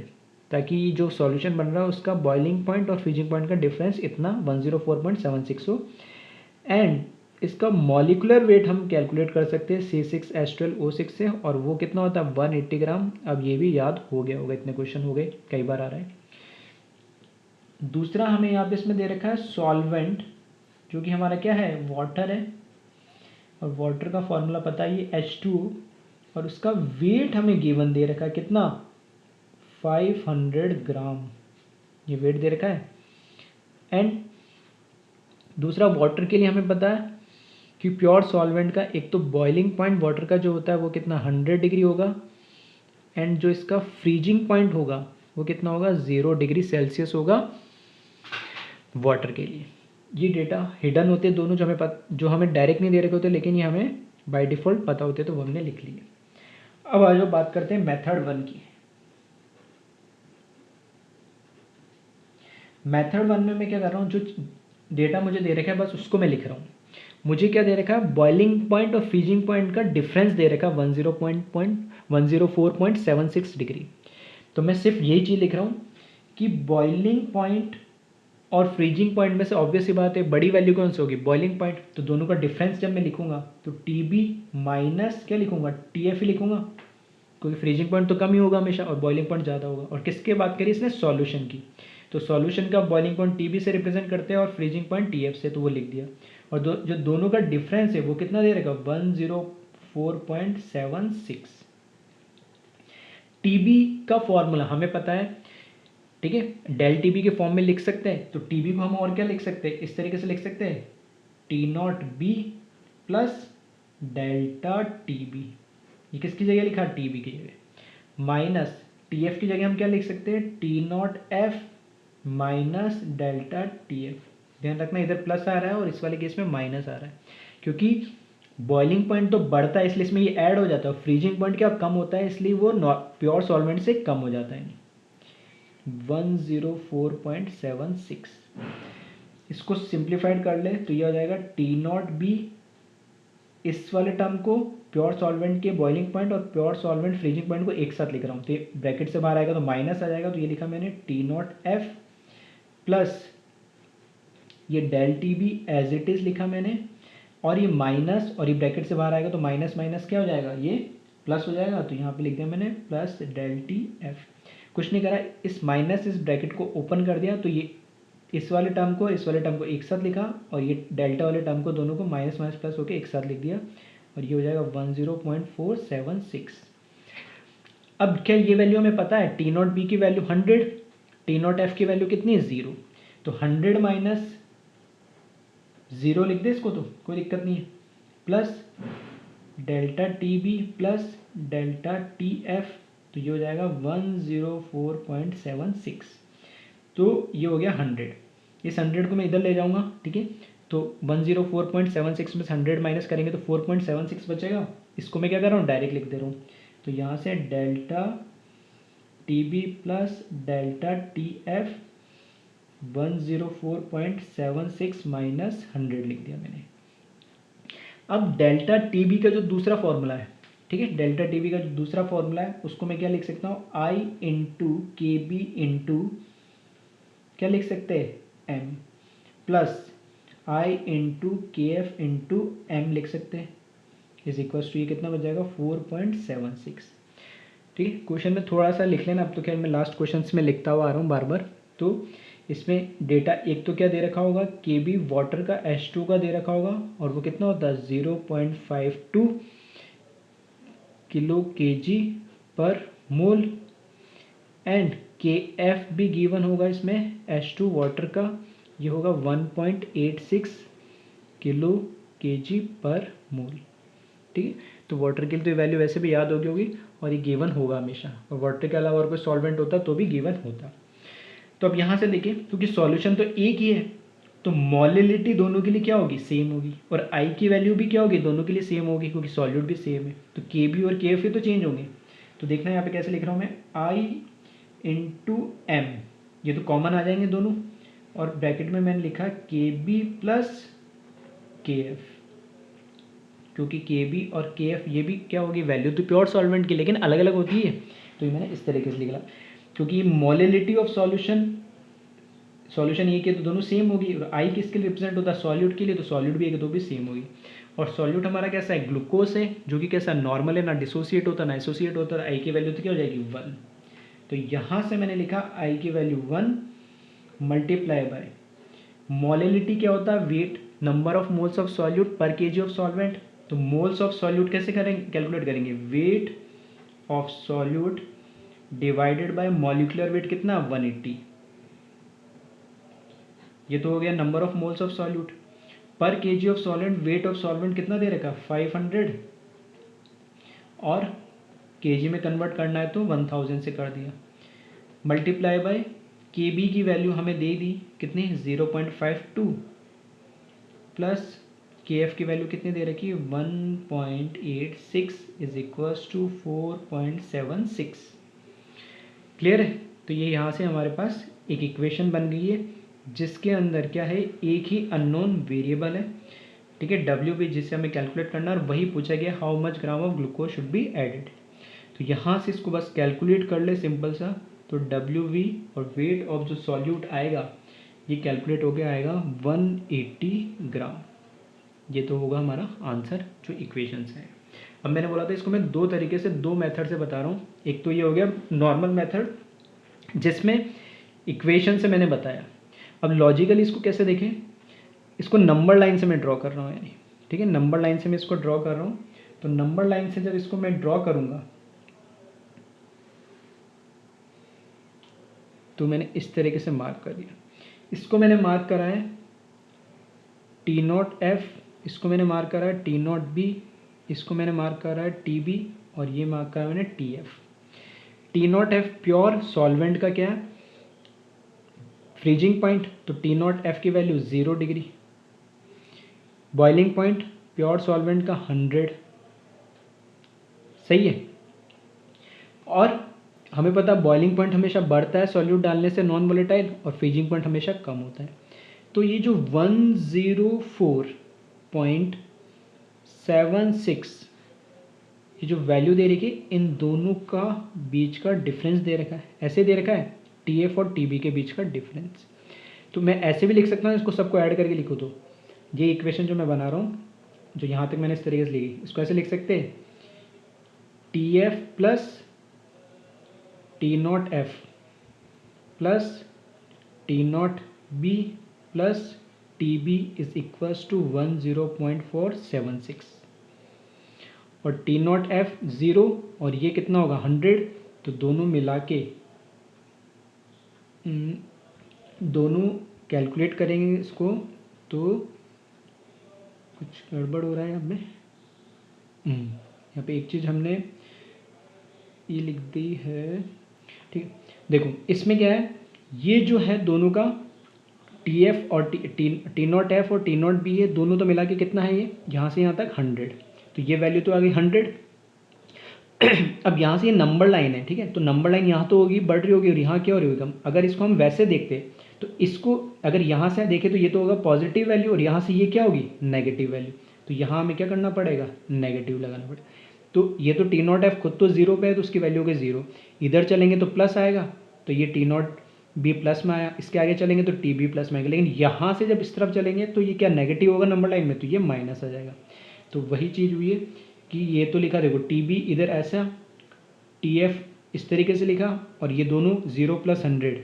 ताकि जो सॉल्यूशन बन रहा है उसका बॉइलिंग पॉइंट और फ्रीजिंग पॉइंट का डिफरेंस इतना 104.76 हो। एंड इसका मॉलिकुलर वेट हम कैलकुलेट कर सकते हैं C6H12O6 से, और वो कितना होता है 180 ग्राम। अब ये भी याद हो गया होगा, इतने क्वेश्चन हो गए, कई बार आ रहा है। दूसरा हमें यहाँ पे इसमें दे रखा है सॉल्वेंट जो कि हमारा क्या है, वाटर है, और वाटर का फॉर्मूला पता है ये H2O, और उसका वेट हमें गिवन दे रखा है कितना 500 ग्राम, ये वेट दे रखा है। एंड दूसरा वाटर के लिए हमें पता है कि प्योर सॉल्वेंट का एक तो बॉइलिंग पॉइंट वाटर का जो होता है वो कितना 100 डिग्री होगा, एंड जो इसका फ्रीजिंग पॉइंट होगा वो कितना होगा 0 डिग्री सेल्सियस होगा वाटर के लिए। ये डेटा हिडन होते दोनों जो हमें डायरेक्ट नहीं दे रखे होते, लेकिन ये हमें बाय डिफ़ॉल्ट पता होते, तो वो हमने लिख लिए। अब आ जाओ बात करते हैं मेथड 1 की। मेथड 1 में मैं क्या कर रहा हूँ, जो डेटा मुझे दे रखा है बस उसको मैं लिख रहा हूँ। मुझे क्या दे रखा है, बॉइलिंग पॉइंट और फ्रीजिंग पॉइंट का डिफरेंस दे रखा है 104.76 डिग्री। तो मैं सिर्फ यही चीज़ लिख रहा हूँ कि बॉइलिंग पॉइंट और फ्रीजिंग पॉइंट में से ऑब्वियस सी बात है बड़ी वैल्यू कौन सी होगी, बॉइलिंग पॉइंट। तो दोनों का डिफरेंस जब मैं लिखूंगा तो TB माइनस क्या लिखूंगा, TF ही लिखूंगा, क्योंकि फ्रीजिंग पॉइंट तो कम ही होगा हमेशा और बॉइलिंग पॉइंट ज़्यादा होगा। और किसके बात करी इसने, सॉल्यूशन की। तो सॉल्यूशन का बॉइलिंग पॉइंट TB से रिप्रेजेंट करते हैं और फ्रीजिंग पॉइंट TF से, तो वो लिख दिया। और जो दोनों का डिफरेंस है वो कितना दे रखा, 104.76। TB का फॉर्मूला हमें पता है, ठीक है, डेल TB के फॉर्म में लिख सकते हैं। तो TB को हम और क्या लिख सकते हैं, इस तरीके से लिख सकते हैं T0B प्लस डेल्टा TB। ये किसकी जगह लिखा, TB की जगह, माइनस TF की जगह हम क्या लिख सकते हैं, T0F माइनस डेल्टा TF। ध्यान रखना इधर प्लस आ रहा है और इस वाले केस में माइनस आ रहा है, क्योंकि बॉइलिंग पॉइंट तो बढ़ता है इसलिए इसमें ये ऐड हो जाता है, फ्रीजिंग पॉइंट क्या कम होता है इसलिए वो प्योर सॉल्वेंट से कम हो जाता है। 104.76। इसको सिंप्लीफाइड कर ले तो ये हो जाएगा T0B, इस वाले टर्म को प्योर सॉल्वेंट के बॉइलिंग पॉइंट और प्योर सॉल्वेंट फ्रीजिंग पॉइंट को एक साथ लिख रहा हूँ, तो ब्रैकेट से बाहर आएगा तो माइनस आ जाएगा, तो ये लिखा मैंने T0F प्लस ये del TB as it is लिखा मैंने, और ये माइनस, और ये ब्रैकेट से बाहर आएगा तो माइनस माइनस क्या हो जाएगा, ये प्लस हो जाएगा, तो यहाँ पे लिख दिया मैंने प्लस डेल TF। कुछ नहीं करा, इस माइनस इस ब्रैकेट को ओपन कर दिया, तो ये इस वाले टर्म को इस वाले टर्म को एक साथ लिखा, और ये डेल्टा वाले टर्म को दोनों को माइनस माइनस प्लस होकर एक साथ लिख दिया, और ये हो जाएगा 10.476। अब क्या ये वैल्यू हमें पता है, T0B की वैल्यू 100, T0F की वैल्यू कितनी है 0, तो 100 माइनस 0 लिख दे इसको, तो कोई दिक्कत नहीं है, plus delta T B plus delta T F, तो ये हो जाएगा 104.76। तो ये हो गया 100। इस 100 को मैं इधर ले जाऊंगा, ठीक है। तो 104.76 में से 100 माइनस करेंगे तो 4.76 बचेगा। इसको मैं क्या कर रहा हूँ, डायरेक्ट लिख दे रहा हूँ। तो यहाँ से delta T B plus delta T F 104.76 minus 100 लिख दिया मैंने। अब डेल्टा टी बी का जो दूसरा फॉर्मूला है, ठीक है, डेल्टा टी बी का जो दूसरा फॉर्मूला है उसको मैं क्या लिख सकता हूँ, आई इंटू के बी इंटू क्या लिख सकते हैं, एम, प्लस आई इंटू के एफ इंटू एम लिख सकते हैं, इज इक्वल टू ये कितना बच जाएगा 4.76। ठीक है, क्वेश्चन में थोड़ा सा लिख लेना। अब तो खैर मैं लास्ट क्वेश्चन में लिखता हुआ आ रहा हूँ बार बार। तो इसमें डेटा एक तो क्या दे रखा होगा, के बी वाटर का H2 का दे रखा होगा और वो कितना होता है 0.52 किलो केजी पर मोल, एंड के एफ भी गिवन होगा इसमें H2 वाटर का, ये होगा 1.86 किलो केजी पर मोल। ठीक है, तो वाटर के लिए तो वैल्यू वैसे भी याद होगी और ये गिवन होगा हमेशा, और वाटर के अलावा और कोई सॉल्वेंट होता तो भी गिवन होता। तो अब यहाँ से देखिए, क्योंकि सॉल्यूशन तो एक ही है तो मोलिलिटी दोनों के लिए क्या होगी, सेम होगी, और आई की वैल्यू भी क्या होगी, दोनों के लिए सेम होगी क्योंकि सॉल्यूट भी सेम है। तो के बी और के एफ तो चेंज होंगे। तो देखना यहाँ पे कैसे लिख रहा हूँ मैं, आई इंटू एम, ये तो कॉमन आ जाएंगे दोनों, और ब्रैकेट में मैंने लिखा के बी प्लस के एफ, क्योंकि के बी और के एफ ये भी क्या होगी, वैल्यू तो प्योर सॉल्वेंट की लेकिन अलग अलग होती है। तो ये मैंने इस तरीके से लिखा, क्योंकि मोलिलिटी ऑफ सॉल्यूशन ये कि तो दोनों सेम होगी, और आई किसके लिए रिप्रेजेंट होता है, सॉल्यूट के लिए, तो सॉल्यूट भी एक तो भी सेम होगी। और सॉल्यूट हमारा कैसा है, ग्लूकोज है, जो कि कैसा नॉर्मल है, ना डिसोसिएट होता ना एसोसिएट होता, आई की वैल्यू तो क्या हो जाएगी 1। तो यहाँ से मैंने लिखा आई की वैल्यू 1 मल्टीप्लाई बाय मोलिलिटी क्या होता है, weight, number of moles of solute पर केजी ऑफ सॉल्वेंट। तो मोल्स ऑफ सॉल्यूट कैसे करेंगे, कैलकुलेट करेंगे, weight of solute divided by molecular weight कितना 180। ये तो हो गया number of moles of solute. पर KG of solvent, weight of solvent कितना दे रखा 500, और केजी में कन्वर्ट करना है तो 1000 से कर दिया, मल्टीप्लाई बाय के बी की वैल्यू हमें दे दी कितनी 0.52, प्लस के एफ की वैल्यू कितनी दे रखी 1.86 इज इक्वल्स टू 4.76। क्लियर है। तो ये यहाँ से हमारे पास एक इक्वेशन बन गई है जिसके अंदर क्या है, एक ही अननोन वेरिएबल है, ठीक है, डब्ल्यू बी, जिसे हमें कैलकुलेट करना है, और वही पूछा गया how much gram of glucose should be added. तो यहाँ से इसको बस कैलकुलेट कर ले सिंपल सा, तो डब्ल्यू वी और वेट ऑफ जो सॉल्यूट आएगा ये कैलकुलेट हो गया आएगा 180 ग्राम। ये तो होगा हमारा आंसर जो इक्वेशंस है। अब मैंने बोला था इसको मैं दो तरीके से, दो मेथड से बता रहा हूँ। एक तो ये हो गया नॉर्मल मेथड जिसमें इक्वेशन से मैंने बताया। अब लॉजिकली इसको कैसे देखें, इसको नंबर लाइन से मैं ड्रॉ कर रहा हूँ, यानी ठीक है, नंबर लाइन से मैं इसको ड्रॉ कर रहा हूँ। तो नंबर लाइन से जब इसको मैं ड्रॉ करूँगा तो मैंने इस तरीके से मार्क कर दिया। इसको मैंने मार्क करा है टी नॉट एफ, इसको मैंने मार्क करा है टी नॉट बी, इसको मैंने मार्क करा है टी बी, और ये मार्क करा मैंने T F. T naught F pure solvent का क्या है, फ्रीजिंग पॉइंट, तो टी नॉट एफ की value 0 degree. Boiling point pure solvent का 100, सही है। और हमें पता है बॉइलिंग पॉइंट हमेशा बढ़ता है सॉल्यूट डालने से नॉन वोलेटाइल, और फ्रीजिंग पॉइंट हमेशा कम होता है। तो ये जो 104.76 ये जो वैल्यू दे रखी है, इन दोनों का बीच का डिफरेंस दे रखा है, ऐसे दे रखा है टी एफ और टी बी के बीच का डिफरेंस। तो मैं ऐसे भी लिख सकता हूँ, इसको सबको ऐड करके लिखो। तो ये इक्वेशन जो मैं बना रहा हूँ, जो यहाँ तक मैंने इस तरीके से लिखी, इसको ऐसे लिख सकते हैं T F plus T naught F plus T not B plus T B is equals to 10.476, और टी नॉट एफ 0 और ये कितना होगा 100, तो दोनों मिला के दोनों कैलकुलेट करेंगे इसको, तो कुछ गड़बड़ हो रहा है अब में, यहाँ पे एक चीज़ हमने ये लिख दी है, ठीक है। देखो इसमें क्या है, ये जो है दोनों का टी एफ और टी नॉट एफ और टी नॉट बी है, दोनों तो मिला के कितना है, ये यहाँ से यहाँ तक 100, तो ये वैल्यू तो आ गई 100। अब यहाँ से ये नंबर लाइन है, ठीक है, तो नंबर लाइन यहाँ तो होगी, बढ़ रही होगी, और यहाँ क्या हो रही होगी कम। अगर इसको हम वैसे देखते तो इसको अगर यहाँ से देखें तो ये तो होगा पॉजिटिव वैल्यू, और यहाँ से ये क्या होगी, नेगेटिव वैल्यू। तो यहाँ हमें क्या करना पड़ेगा, नेगेटिव लगाना पड़ेगा। तो ये तो टी नॉट एफ खुद तो जीरो पे है, तो उसकी वैल्यू होगी जीरो। इधर चलेंगे तो प्लस आएगा, तो ये टी नॉट बी प्लस में आया, इसके आगे चलेंगे तो टी बी प्लस में आएगा। लेकिन यहाँ से जब इस तरफ चलेंगे तो ये क्या नेगेटिव होगा नंबर लाइन में, तो ये माइनस आ जाएगा। तो वही चीज़ हुई है कि ये तो लिखा, देखो टी बी इधर ऐसा, टी एफ इस तरीके से लिखा, और ये दोनों 0 + 100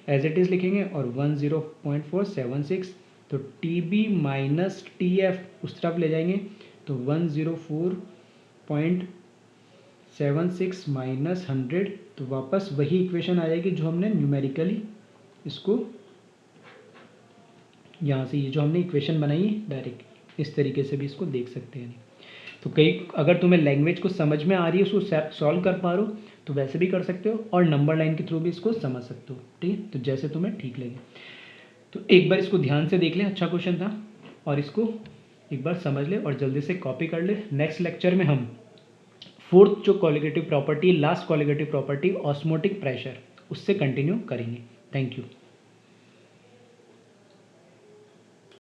एज इट इज़ लिखेंगे, और 10476। तो T B minus T F उस तरफ ले जाएंगे तो 104.76 माइनस 100, तो वापस वही इक्वेशन आ जाएगी जो हमने न्यूमेरिकली इसको यहाँ से, ये जो हमने इक्वेशन बनाई है डायरेक्ट इस तरीके से भी इसको देख सकते हैं। तो कई अगर तुम्हें लैंग्वेज को समझ में आ रही है, उसको सॉल्व कर पा रहे हो, तो वैसे भी कर सकते हो, और नंबर लाइन के थ्रू भी इसको समझ सकते हो, ठीक है। तो जैसे तुम्हें ठीक लगे, तो एक बार इसको ध्यान से देख लें, अच्छा क्वेश्चन था, और इसको एक बार समझ ले और जल्दी से कॉपी कर ले। नेक्स्ट लेक्चर में हम फोर्थ जो colligative property, last colligative property osmotic pressure, उससे कंटिन्यू करेंगे। Thank you.